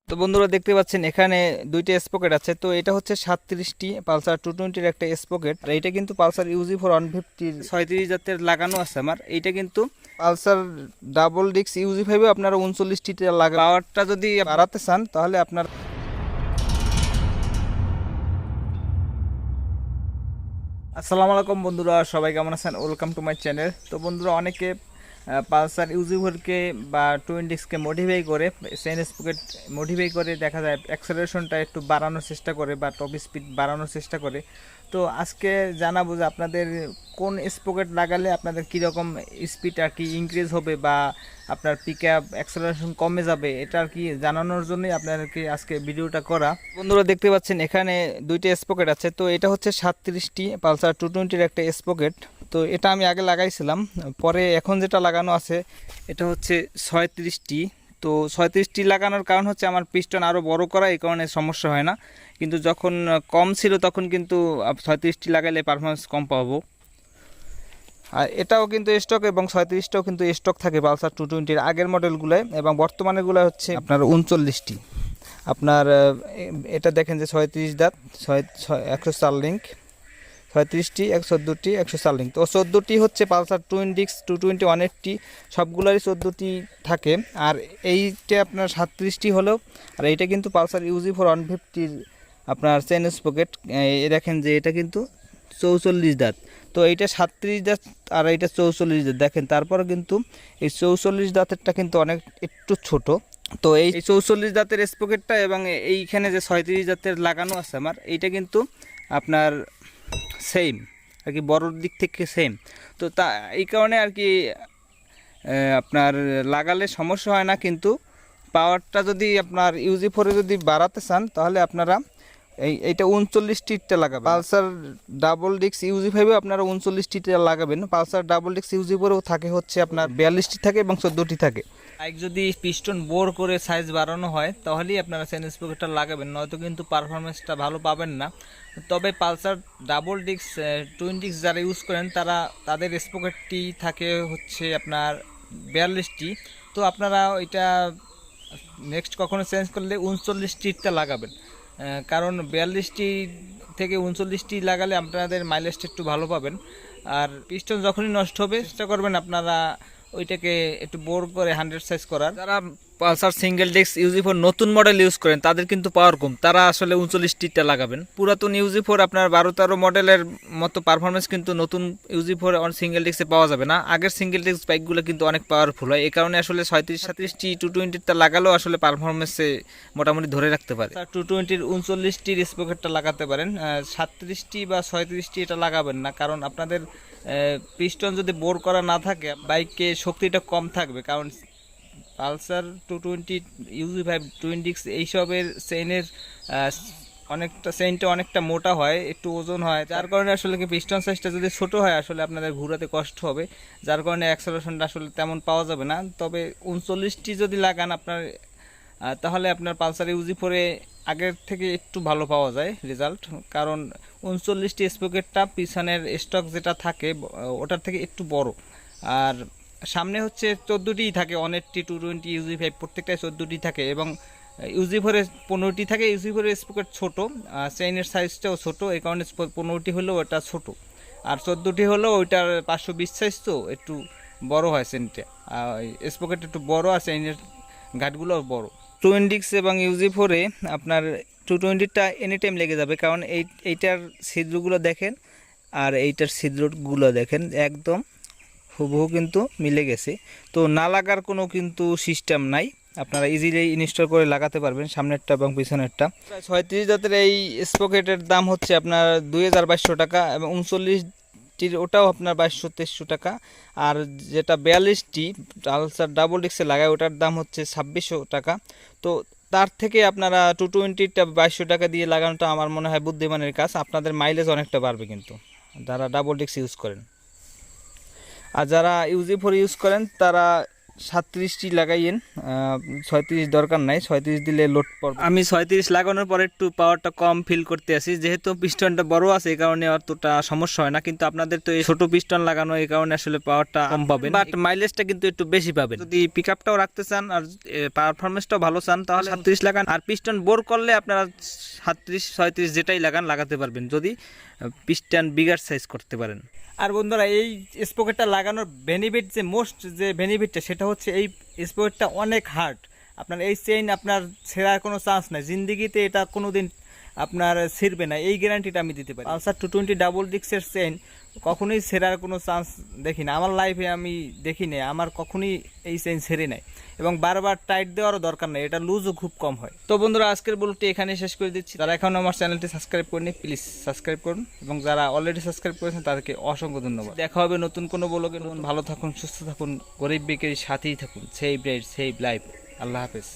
তো বন্ধুরা দেখতে পাচ্ছেন এখানে দুইটা স্পকেট আছে। তো এটা হচ্ছে 37টি পালসার 220-র একটা স্পকেট, আর এটা কিন্তু পালসার ইউজি4 150 36 জাতের লাগানো আছে আমার। এইটা কিন্তু পালসার ডাবল ডিক্স ইউজি5 আপনারা 39টিতে লাগা। পাওয়ারটা যদি বাড়াতে চান তাহলে আপনার আসসালামু আলাইকুম বন্ধুরা, সবাই কেমন আছেন? Welcome to my channel. তো বন্ধুরা, অনেকে পালসার ইউজি4কে বা টুইনডিক্সকে মডিফাই করে, চেইন স্পকেট মডিফাই করে দেখা যায় অ্যাক্সেলারেশনটা একটু বাড়ানোর চেষ্টা করে বা টপ স্পিড বাড়ানোর চেষ্টা করে। তো আজকে জানাবো যে আপনাদের কোন স্পকেট লাগালে আপনাদের কীরকম স্পিড আর কি ইনক্রিজ হবে বা আপনার পিক আপ অ্যাক্সেলারেশন কমে যাবে, এটা আর কি জানানোর জন্যই আপনাদেরকে আজকে ভিডিওটা করা। বন্ধুরা দেখতে পাচ্ছেন এখানে দুইটা স্পকেট আছে। তো এটা হচ্ছে 37টি পালসার 220-র একটা স্পকেট। তো এটা আমি আগে লাগাইছিলাম, পরে এখন যেটা লাগানো আছে এটা হচ্ছে 36টি। তো 36টি লাগানোর কারণ হচ্ছে আমার পিস্টন আরও বড় করা, এই কারণে সমস্যা হয় না। কিন্তু যখন কম ছিল তখন কিন্তু 36টি লাগাইলে পারফরমেন্স কম পাবো। আর এটাও কিন্তু স্টক, এবং 36টাও কিন্তু স্টক থাকে পালসার 220-র আগের মডেলগুলোয়, এবং বর্তমানেগুলো হচ্ছে আপনার 39টি। আপনার এটা দেখেন যে 36 দাঁত, 104 লিঙ্ক, 36টি 114টি 104 লিঙ্ক। তো 14টি হচ্ছে পালসার টুইনডিক্স 220 180 সবগুলোরই 14টি থাকে। আর এইটা আপনার 37টি হলেও, আর এইটা কিন্তু পালসার ইউজি4 150-র আপনার চেন স্পকেট। দেখেন যে এটা কিন্তু 44 দাঁত। তো এইটা 37 দাঁত আর এইটা 44 দাঁত দেখেন। তারপরে কিন্তু এই 44 দাঁতেরটা কিন্তু অনেক একটু ছোট। তো এই 44 দাঁতের স্পকেটটা এবং এইখানে যে 36 দাঁতের লাগানো আছে আমার, এইটা কিন্তু আপনার সেম আর কি, বড়োর দিক থেকে সেম। তো তা এই কারণে আর কি আপনার লাগালে সমস্যা হয় না। কিন্তু পাওয়ারটা যদি আপনার ইউজি4-এ যদি বাড়াতে চান তাহলে আপনারা এইটা 39টিটা লাগাবেন। পালসার ডাবল ডিক্স ইউজি5 আপনারা 39টিটা লাগাবেন। পালসার ডাবল ডিক্স ইউজি4-এও থাকে হচ্ছে আপনার 42টি থাকে এবং 14টি থাকে। বাইক যদি পিস্টন বোর করে সাইজ বাড়ানো হয় তাহলেই আপনারা চেন স্পকেটটা লাগাবেন, নয়তো কিন্তু পারফরমেন্সটা ভালো পাবেন না। তবে পালসার ডাবল ডিক্স টুইন ডিক্স যারা ইউজ করেন তাদের স্পকেটটি থাকে হচ্ছে আপনার 42টি। তো আপনারা ওইটা নেক্সট কখনো চেঞ্জ করলে 39টিটা লাগাবেন, কারণ 42টি থেকে 39টি লাগালে আপনাদের মাইলেজটা একটু ভালো পাবেন। আর পিস্টন যখনই নষ্ট হবে চেষ্টা করবেন আপনারা ওইটাকে একটু বোর করে 100 সাইজ করার। যারা পালসার সিঙ্গেল ডিস্ক ইউজি4 নতুন মডেল ইউজ করেন তাদের কিন্তু পাওয়ার কম, তারা আসলে 39টিটা লাগাবেন। পুরাতন ইউজি4 আপনার 12-13 মডেলের মতো পারফরমেন্স কিন্তু নতুন ইউজি4 অন সিঙ্গেল ডিস্কে পাওয়া যাবে না। আগের সিঙ্গেল ডিস্ক বাইকগুলো কিন্তু অনেক পাওয়ারফুল হয়, এই কারণে আসলে 37টি 220টা লাগালেও আসলে পারফরমেন্সে মোটামুটি ধরে রাখতে পারে। 220-র 39টির স্পকেটটা লাগাতে পারেন, 37টি বা 36টি এটা লাগাবেন না, কারণ আপনাদের পিস্টন যদি বোর করা না থাকে বাইকে শক্তিটা কম থাকবে। কারণ পালসার 220 ইউজি5 টুইন ডিক্স এইসবের চেইনের চেইনটা অনেকটা মোটা হয়, একটু ওজন হয়, যার কারণে আসলে কি পিস্টন সাইজটা যদি ছোট হয় আসলে আপনাদের ঘোরাতে কষ্ট হবে, যার কারণে অ্যাক্সেলারেশনটা আসলে তেমন পাওয়া যাবে না। তবে 39টি যদি লাগান আপনার, তাহলে আপনার পালসার ইউজি4-এ আগের থেকে একটু ভালো পাওয়া যায় রেজাল্ট, কারণ 39টি স্পকেটটা পিছনের স্টক যেটা থাকে ওটার থেকে একটু বড়, আর সামনে হচ্ছে 14টিই থাকে। 180 220 ইউজি5 প্রত্যেকটাই 14টি থাকে, এবং ইউজি4-এ 15টি থাকে। ইউজি4-এর স্পকেট ছোটো, চেইনের সাইজটাও ছোট, এই কারণে 15টি হলেও ওটা ছোট, আর 14টি হলেও ওইটার 520 সাইজ, তো একটু বড় হয় চেইনটা, স্পকেট একটু বড়, আর চেইনের ঘাটগুলোও বড়। টুইনডিক্স এবং ইউজি4-এ আপনার 220টা এনি টাইম লেগে যাবে, কারণ এইটার ছিদ্রগুলো দেখেন আর এইটার ছিদ্রগুলো দেখেন একদম হুবহু কিন্তু মিলে গেছে। তো না লাগার কোনো কিন্তু সিস্টেম নাই, আপনারা ইজিলি ইনস্টল করে লাগাতে পারবেন সামনেরটা এবং পিছনেরটা। 36 জাতের এই স্পকেটের দাম হচ্ছে আপনার 2200 টাকা, এবং 39টির ওটাও আপনার 2200-2300 টাকা। আর যেটা 42টি পালসার ডাবল ডিক্সে লাগায় ওটার দাম হচ্ছে 2600 টাকা। তো তার থেকে আপনারা 220টা 2200 টাকা দিয়ে লাগানোটা আমার মনে হয় বুদ্ধিমানের কাজ। আপনাদের মাইলেজ অনেকটা বাড়বে কিন্তু যারা ডাবল ডিক্স ইউজ করেন। আর যারা ইউজি4 ইউজ করেন তারা 37টি লাগাইয়েন, 36 দরকার নাই, 36 দিলে লোড পড়বে। আমি 36 লাগানোর পরে একটু পাওয়ারটা কম ফিল করতে আসি, যেহেতু পিস্টনটা বড় আছে এই কারণে অতটা সমস্যা হয় না, কিন্তু আপনাদের তো এই ছোট পিস্টন লাগানো এই কারণে আসলে পাওয়ারটা কম পাবেন, বাট মাইলেজটা কিন্তু একটু বেশি পাবেন। যদি পিকআপটাও রাখতে চান আর পারফরমেন্সটাও ভালো চান তাহলে 37 লাগান, আর পিস্টন বোর করলে আপনারা 37 36 যেটাই লাগাতে পারবেন যদি পিস্টন বিগার সাইজ করতে পারেন। আর বন্ধুরা এই স্পকেটটা লাগানোর বেনিফিট যে বেনিফিটটা সেটা হচ্ছে এই স্পকেটটা অনেক হার্ড। আপনার এই চেইন আপনার ছেঁড়ার কোনো চান্স নাই, জিন্দিগিতে এটা কোনো দিন আপনার ছিঁড়বে না, এই গ্যারান্টিটা আমি দিতে পারি। পালসার 220 ডাবল ডিস্কের চেইন কখনোই ছেঁড়ার কোনো চান্স দেখি না, আমার লাইফে আমি দেখি নাই, আমার কখনোই এই চেইন ছেড়ে নাই, এবং বারবার টাইট দেওয়ারও দরকার নেই, এটা লুজও খুব কম হয়। তো বন্ধুরা আজকের ব্লগটি এখানে শেষ করে দিচ্ছি। যারা এখনও আমার চ্যানেলটি সাবস্ক্রাইব করেনি প্লিজ সাবস্ক্রাইব করুন, এবং যারা অলরেডি সাবস্ক্রাইব করেছেন তাদেরকে অসংখ্য ধন্যবাদ। দেখা হবে নতুন কোনো ব্লগে। ভালো থাকুন, সুস্থ থাকুন, গরিব বেকারির সাথেই থাকুন। Save right save life. আল্লাহ হাফেজ।